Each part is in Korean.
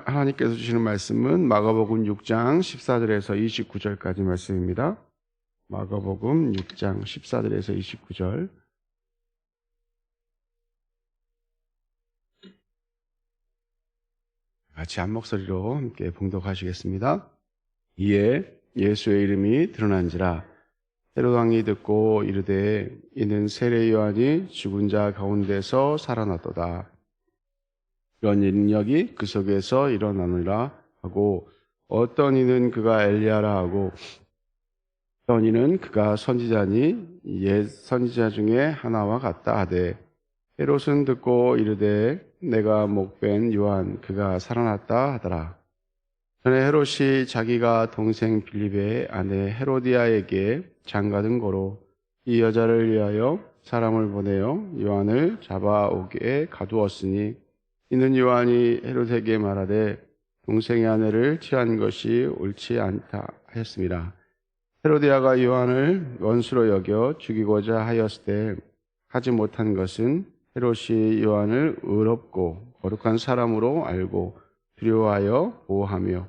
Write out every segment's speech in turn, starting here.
하나님께서 주시는 말씀은 마가복음 6장 14절에서 29절까지 말씀입니다. 마가복음 6장 14절에서 29절. 같이 한 목소리로 함께 봉독하시겠습니다. 이에 예수의 이름이 드러난지라 헤롯 왕이 듣고 이르되 이는 세례 요한이 죽은 자 가운데서 살아났도다. 그런 능력이 그 속에서 일어나느라 하고 어떤 이는 그가 엘리야라 하고 어떤 이는 그가 선지자니 옛 선지자 중에 하나와 같다 하되 헤롯은 듣고 이르되 내가 목벤 요한 그가 살아났다 하더라. 전에 헤롯이 자기가 동생 빌립의 아내 헤로디아에게 장가든 고로 이 여자를 위하여 사람을 보내어 요한을 잡아오게 가두었으니 이는 요한이 헤롯에게 말하되 동생의 아내를 취한 것이 옳지 않다 하였습니다. 헤로디아가 요한을 원수로 여겨 죽이고자 하였을 때 하지 못한 것은 헤롯이 요한을 의롭고 거룩한 사람으로 알고 두려워하여 보호하며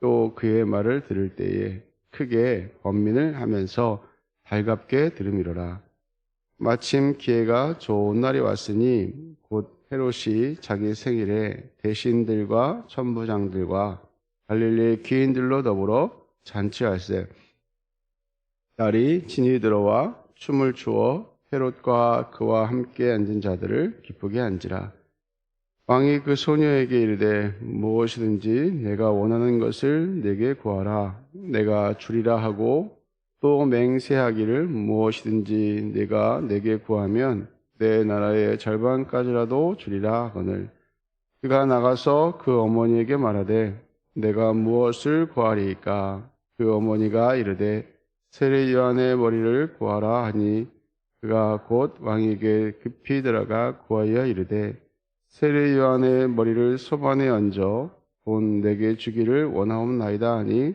또 그의 말을 들을 때에 크게 번민을 하면서 달갑게 들음이로라. 마침 기회가 좋은 날이 왔으니 곧 헤롯이 자기 생일에 대신들과 천부장들과 갈릴리 귀인들로 더불어 잔치할세 날이 진이 들어와 춤을 추어 헤롯과 그와 함께 앉은 자들을 기쁘게 한지라. 왕이 그 소녀에게 이르되 무엇이든지 내가 원하는 것을 내게 구하라. 내가 주리라 하고 또 맹세하기를 무엇이든지 내가 내게 구하면 내 나라의 절반까지라도 주리라 하거늘. 그가 나가서 그 어머니에게 말하되 내가 무엇을 구하리이까? 그 어머니가 이르되 세례 요한의 머리를 구하라 하니 그가 곧 왕에게 급히 들어가 구하여 이르되 세례 요한의 머리를 소반에 얹어 곧 내게 주기를 원하옵나이다 하니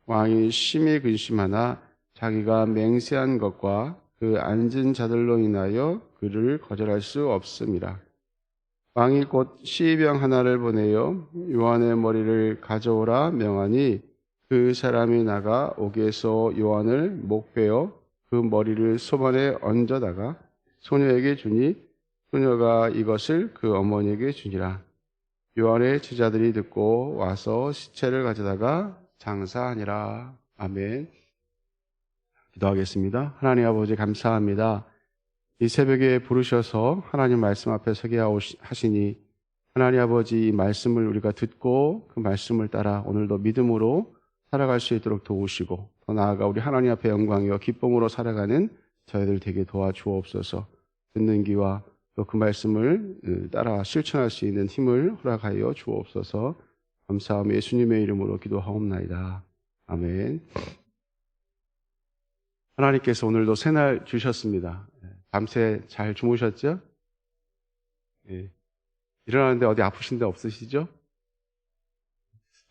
왕이 심히 근심하나 자기가 맹세한 것과 그 앉은 자들로 인하여 그를 거절할 수 없음이라. 왕이 곧 시병 하나를 보내어 요한의 머리를 가져오라 명하니 그 사람이 나가 옥에서 요한을 목베어 그 머리를 소반에 얹어다가 소녀에게 주니 소녀가 이것을 그 어머니에게 주니라. 요한의 제자들이 듣고 와서 시체를 가져다가 장사하니라. 아멘. 기도하겠습니다. 하나님 아버지 감사합니다. 이 새벽에 부르셔서 하나님 말씀 앞에 서게 하시니 하나님 아버지 이 말씀을 우리가 듣고 그 말씀을 따라 오늘도 믿음으로 살아갈 수 있도록 도우시고 더 나아가 우리 하나님 앞에 영광이와 기쁨으로 살아가는 저희들 되게 도와주옵소서. 듣는 귀와 또 그 말씀을 따라 실천할 수 있는 힘을 허락하여 주옵소서. 감사하며 예수님의 이름으로 기도하옵나이다. 아멘. 하나님께서 오늘도 새날 주셨습니다. 밤새 잘 주무셨죠? 예. 일어나는데 어디 아프신 데 없으시죠?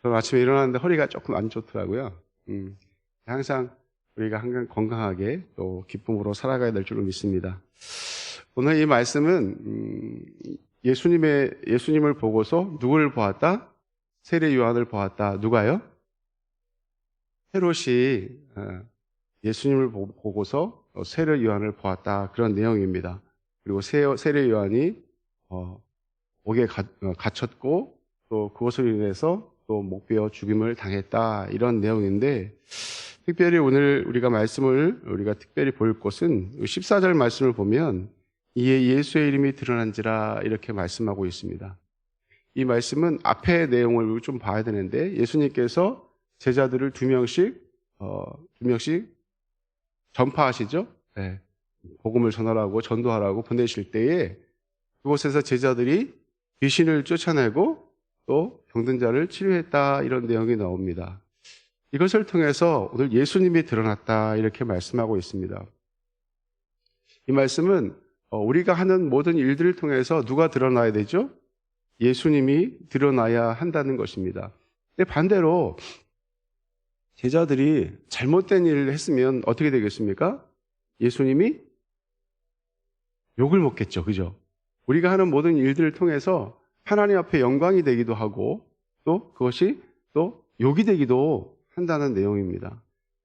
저는 아침에 일어나는데 허리가 조금 안 좋더라고요. 항상 우리가 항상 건강하게 또 기쁨으로 살아가야 될 줄로 믿습니다. 오늘 이 말씀은 예수님을 보고서 누구를 보았다? 세례 요한을 보았다. 누가요? 헤롯이 예수님을 보고서 세례 요한을 보았다. 그런 내용입니다. 그리고 세례 요한이 옥에 갇혔고 또 그것으로 인해서 또 목베어 죽임을 당했다. 이런 내용인데 특별히 오늘 우리가 특별히 볼 곳은 14절 말씀을 보면 이에 예수의 이름이 드러난지라 이렇게 말씀하고 있습니다. 이 말씀은 앞의 내용을 좀 봐야 되는데 예수님께서 제자들을 두 명씩 전파하시죠. 네. 복음을 전하라고 전도하라고 보내실 때에 그곳에서 제자들이 귀신을 쫓아내고 또 병든 자를 치료했다 이런 내용이 나옵니다. 이것을 통해서 오늘 예수님이 드러났다 이렇게 말씀하고 있습니다. 이 말씀은 우리가 하는 모든 일들을 통해서 누가 드러나야 되죠? 예수님이 드러나야 한다는 것입니다. 근데 반대로 제자들이 잘못된 일을 했으면 어떻게 되겠습니까? 예수님이 욕을 먹겠죠. 그죠? 우리가 하는 모든 일들을 통해서 하나님 앞에 영광이 되기도 하고 또 그것이 또 욕이 되기도 한다는 내용입니다.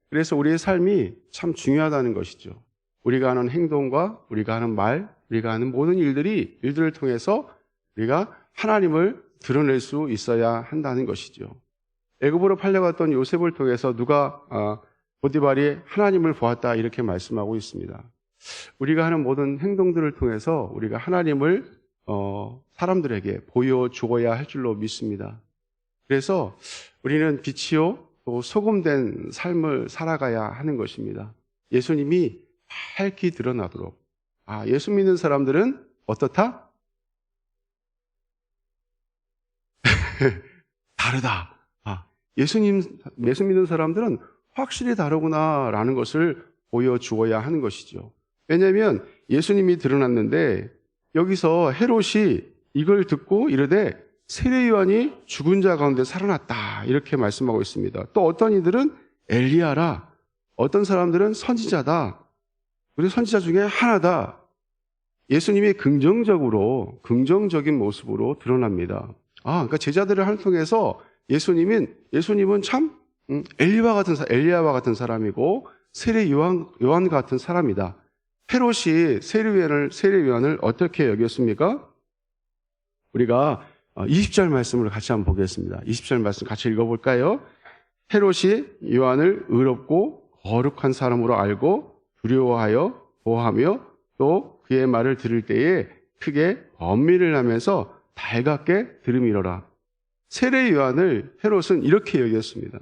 그래서 우리의 삶이 참 중요하다는 것이죠. 우리가 하는 행동과 우리가 하는 말, 우리가 하는 모든 일들을 통해서 우리가 하나님을 드러낼 수 있어야 한다는 것이죠. 애굽으로 팔려갔던 요셉을 통해서 누가 보디발이 하나님을 보았다 이렇게 말씀하고 있습니다. 우리가 하는 모든 행동들을 통해서 우리가 하나님을 사람들에게 보여주어야 할 줄로 믿습니다. 그래서 우리는 빛이요 또 소금된 삶을 살아가야 하는 것입니다. 예수님이 밝히 드러나도록. 예수 믿는 사람들은 어떻다? 다르다. 예수 믿는 사람들은 확실히 다르구나라는 것을 보여주어야 하는 것이죠. 왜냐하면 예수님이 드러났는데 여기서 헤롯이 이걸 듣고 이르되 세례 요한이 죽은 자 가운데 살아났다 이렇게 말씀하고 있습니다. 또 어떤 이들은 엘리야라, 어떤 사람들은 선지자다, 우리 선지자 중에 하나다. 예수님이 긍정적인 모습으로 드러납니다. 그러니까 제자들을 통해서 예수님은 참 엘리야와 같은 사람이고 세례 요한 같은 사람이다. 헤롯이 세례 요한을 어떻게 여겼습니까? 우리가 20절 말씀을 같이 한번 보겠습니다. 20절 말씀 같이 읽어볼까요? 헤롯이 요한을 의롭고 거룩한 사람으로 알고 두려워하여 보호하며 또 그의 말을 들을 때에 크게 번민을 하면서 달갑게 들음이러라. 세례 요한을 헤롯은 이렇게 여겼습니다.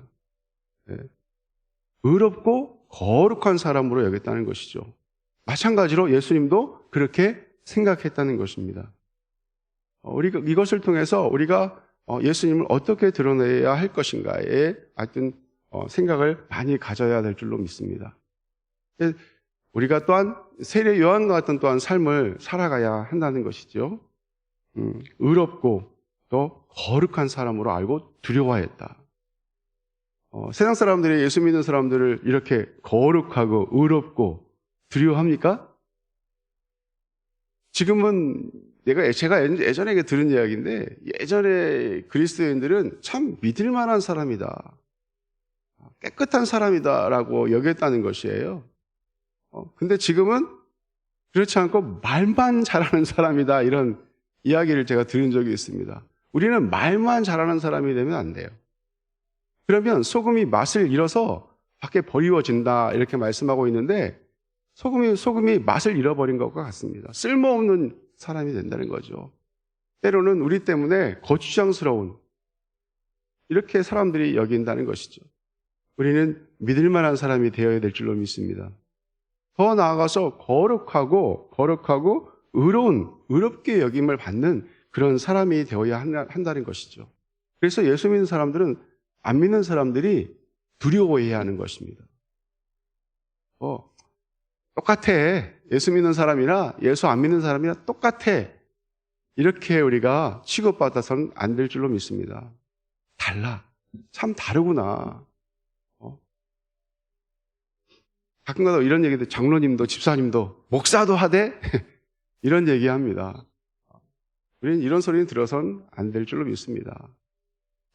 의롭고 거룩한 사람으로 여겼다는 것이죠. 마찬가지로 예수님도 그렇게 생각했다는 것입니다. 우리가 이것을 통해서 우리가 예수님을 어떻게 드러내야 할 것인가에 하여튼 생각을 많이 가져야 될 줄로 믿습니다. 우리가 또한 세례 요한과 같은 또한 삶을 살아가야 한다는 것이죠. 의롭고 또 거룩한 사람으로 알고 두려워했다. 세상 사람들이 예수 믿는 사람들을 이렇게 거룩하고 의롭고 두려워합니까? 지금은 제가 예전에 들은 이야기인데 예전에 그리스도인들은 참 믿을 만한 사람이다, 깨끗한 사람이다라고 여겼다는 것이에요. 근데 지금은 그렇지 않고 말만 잘하는 사람이다 이런 이야기를 제가 들은 적이 있습니다. 우리는 말만 잘하는 사람이 되면 안 돼요. 그러면 소금이 맛을 잃어서 밖에 버리워진다 이렇게 말씀하고 있는데 소금이 맛을 잃어버린 것과 같습니다. 쓸모없는 사람이 된다는 거죠. 때로는 우리 때문에 거추장스러운 이렇게 사람들이 여긴다는 것이죠. 우리는 믿을 만한 사람이 되어야 될 줄로 믿습니다. 더 나아가서 거룩하고 의롭게 여김을 받는 그런 사람이 되어야 한다는 것이죠. 그래서 예수 믿는 사람들은 안 믿는 사람들이 두려워해야 하는 것입니다. 똑같아. 예수 믿는 사람이나 예수 안 믿는 사람이나 똑같아. 이렇게 우리가 취급받아서는 안 될 줄로 믿습니다. 달라. 참 다르구나. 가끔가다 이런 얘기도 장로님도 집사님도 목사도 하되 이런 얘기합니다. 우리는 이런 소리는 들어선 안 될 줄로 믿습니다.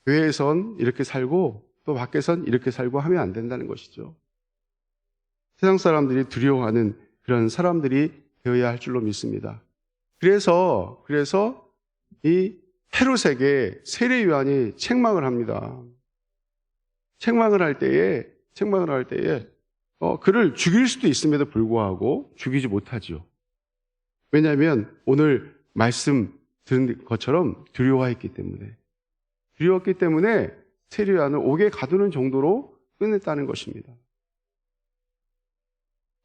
교회에선 이렇게 살고 또 밖에선 이렇게 살고 하면 안 된다는 것이죠. 세상 사람들이 두려워하는 그런 사람들이 되어야 할 줄로 믿습니다. 그래서 이 헤롯에게 세례 요한이 책망을 합니다. 책망을 할 때에 그를 죽일 수도 있음에도 불구하고 죽이지 못하지요. 왜냐하면 오늘 말씀 들은 것처럼 두려워했기 때문에 세례 요한을 옥에 가두는 정도로 끝냈다는 것입니다.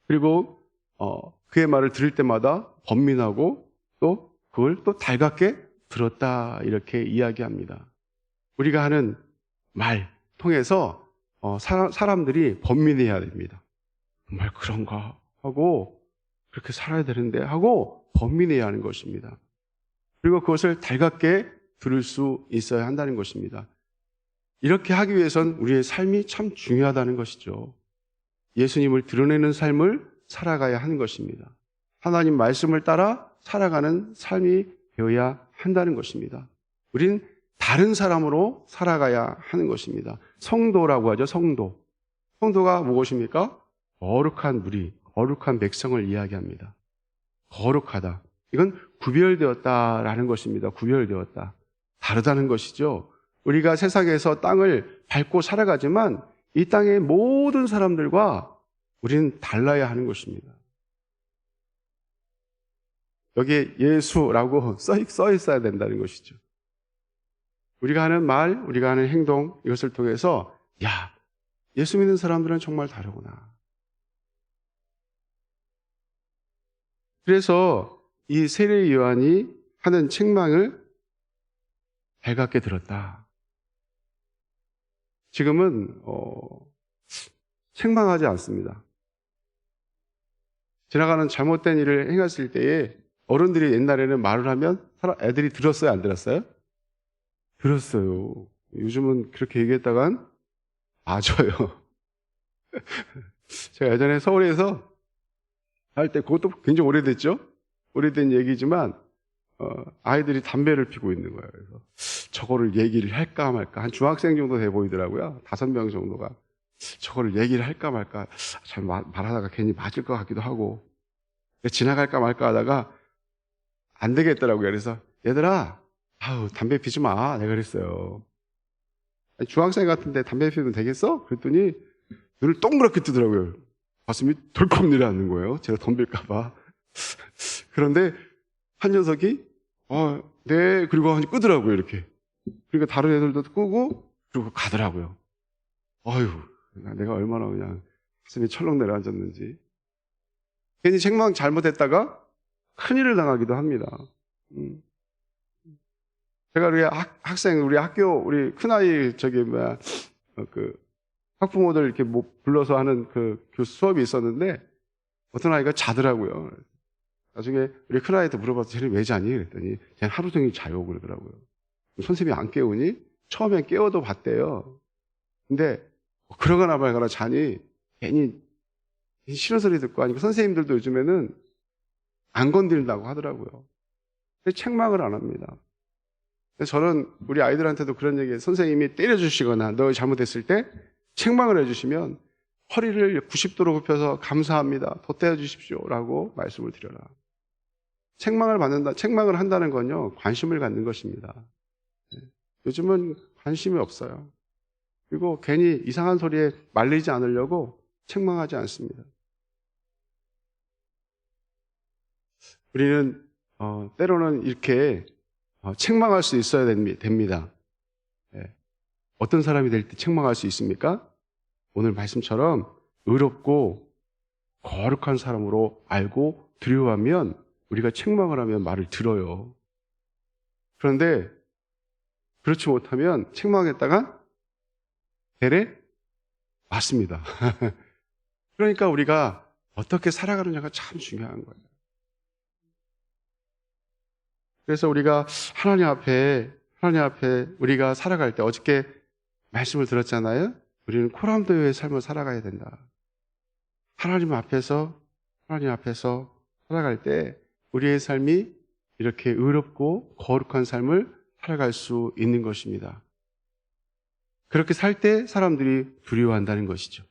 그리고 그의 말을 들을 때마다 번민하고 또 그걸 또 달갑게 들었다 이렇게 이야기합니다. 우리가 하는 말 통해서 사람들이 번민해야 됩니다. 정말 그런가 하고 그렇게 살아야 되는데 하고 번민해야 하는 것입니다. 그리고 그것을 달갑게 들을 수 있어야 한다는 것입니다. 이렇게 하기 위해선 우리의 삶이 참 중요하다는 것이죠. 예수님을 드러내는 삶을 살아가야 하는 것입니다. 하나님 말씀을 따라 살아가는 삶이 되어야 한다는 것입니다. 우린 다른 사람으로 살아가야 하는 것입니다. 성도라고 하죠. 성도. 성도가 무엇입니까? 거룩한 무리, 거룩한 백성을 이야기합니다. 거룩하다. 이건 구별되었다라는 것입니다. 구별되었다. 다르다는 것이죠. 우리가 세상에서 땅을 밟고 살아가지만 이 땅의 모든 사람들과 우리는 달라야 하는 것입니다. 여기에 예수라고 써 있어야 된다는 것이죠. 우리가 하는 말, 우리가 하는 행동, 이것을 통해서 야, 예수 믿는 사람들은 정말 다르구나. 그래서 이 세례 요한이 하는 책망을 달갑게 들었다. 지금은 책망하지 않습니다. 지나가는 잘못된 일을 행했을 때에 어른들이 옛날에는 말을 하면 애들이 들었어요, 안 들었어요? 들었어요. 요즘은 그렇게 얘기했다간 맞아요. 제가 예전에 서울에서 할 때 그것도 굉장히 오래됐죠? 오래된 얘기지만 아이들이 담배를 피고 있는 거예요. 그래서 저거를 얘기를 할까 말까. 한 중학생 정도 돼 보이더라고요. 5명 정도가. 저거를 얘기를 할까 말까. 잘 말하다가 괜히 맞을 것 같기도 하고. 지나갈까 말까 하다가 안 되겠더라고요. 그래서 얘들아, 담배 피지 마. 내가 그랬어요. 중학생 같은데 담배 피우면 되겠어? 그랬더니 눈을 동그랗게 뜨더라고요. 가슴이 덜컥 내려앉는 거예요. 제가 덤빌까봐. 그런데 한 녀석이 네, 그리고 끄더라고요, 이렇게. 그러니까 다른 애들도 끄고 그리고 가더라고요. 아유, 내가 얼마나 그냥 가슴이 철렁 내려앉았는지. 괜히 책망 잘못했다가 큰일을 당하기도 합니다. 제가 우리 학생, 우리 학교, 우리 큰아이 학부모들 이렇게 불러서 하는 그 수업이 있었는데 어떤 아이가 자더라고요. 나중에 우리 큰아이한테 물어봐서 쟤는 왜 자니? 그랬더니 쟤는 하루 종일 자요 그러더라고요. 선생님이 안 깨우니? 처음엔 깨워도 봤대요. 근데 그러거나 말거나 자니 괜히 싫은 소리 듣고 하니까 선생님들도 요즘에는 안 건드린다고 하더라고요. 근데 책망을 안 합니다. 저는 우리 아이들한테도 그런 얘기해요. 선생님이 때려주시거나 너 잘못했을 때 책망을 해주시면 허리를 90도로 굽혀서 감사합니다. 덧대어 주십시오. 라고 말씀을 드려라. 책망을 한다는 건요, 관심을 갖는 것입니다. 요즘은 관심이 없어요. 그리고 괜히 이상한 소리에 말리지 않으려고 책망하지 않습니다. 우리는 때로는 이렇게 책망할 수 있어야 됩니다. 어떤 사람이 될 때 책망할 수 있습니까? 오늘 말씀처럼 의롭고 거룩한 사람으로 알고 두려워하면 우리가 책망을 하면 말을 들어요. 그런데 그렇지 못하면 책망했다가 대래 맞습니다. 그러니까 우리가 어떻게 살아가느냐가 참 중요한 거예요. 그래서 우리가 하나님 앞에 우리가 살아갈 때 어저께 말씀을 들었잖아요. 우리는 코람도의 삶을 살아가야 된다. 하나님 앞에서 살아갈 때 우리의 삶이 이렇게 의롭고 거룩한 삶을 살아갈 수 있는 것입니다. 그렇게 살 때 사람들이 두려워한다는 것이죠.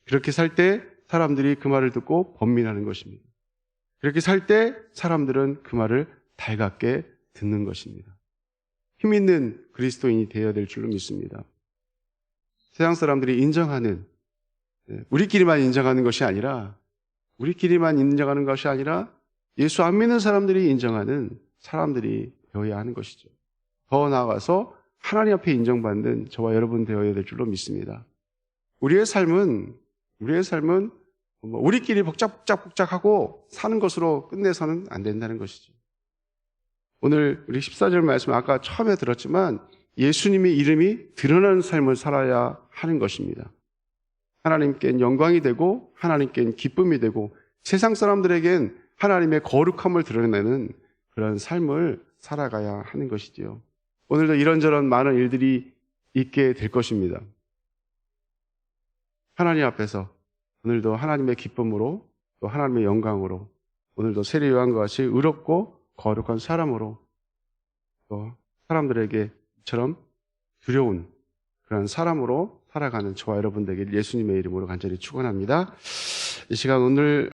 그렇게 살 때 사람들이 그 말을 듣고 번민하는 것입니다. 그렇게 살 때 사람들은 그 말을 달갑게 듣는 것입니다. 힘 있는 그리스도인이 되어야 될 줄로 믿습니다. 세상 사람들이 인정하는, 우리끼리만 인정하는 것이 아니라 예수 안 믿는 사람들이 인정하는 사람들이 되어야 하는 것이죠. 더 나아가서 하나님 앞에 인정받는 저와 여러분 되어야 될 줄로 믿습니다. 우리의 삶은 우리끼리 복작복작하고 사는 것으로 끝내서는 안 된다는 것이죠. 오늘 우리 14절 말씀 아까 처음에 들었지만 예수님의 이름이 드러나는 삶을 살아야 하는 것입니다. 하나님께는 영광이 되고 하나님께는 기쁨이 되고 세상 사람들에겐 하나님의 거룩함을 드러내는 그런 삶을 살아가야 하는 것이지요. 오늘도 이런저런 많은 일들이 있게 될 것입니다. 하나님 앞에서 오늘도 하나님의 기쁨으로 또 하나님의 영광으로 오늘도 세례 요한과 같이 의롭고 거룩한 사람으로 또 사람들에게 처럼 두려운 그런 사람으로 살아가는 저와 여러분 되길 예수님의 이름으로 간절히 축원합니다. 이 시간 오늘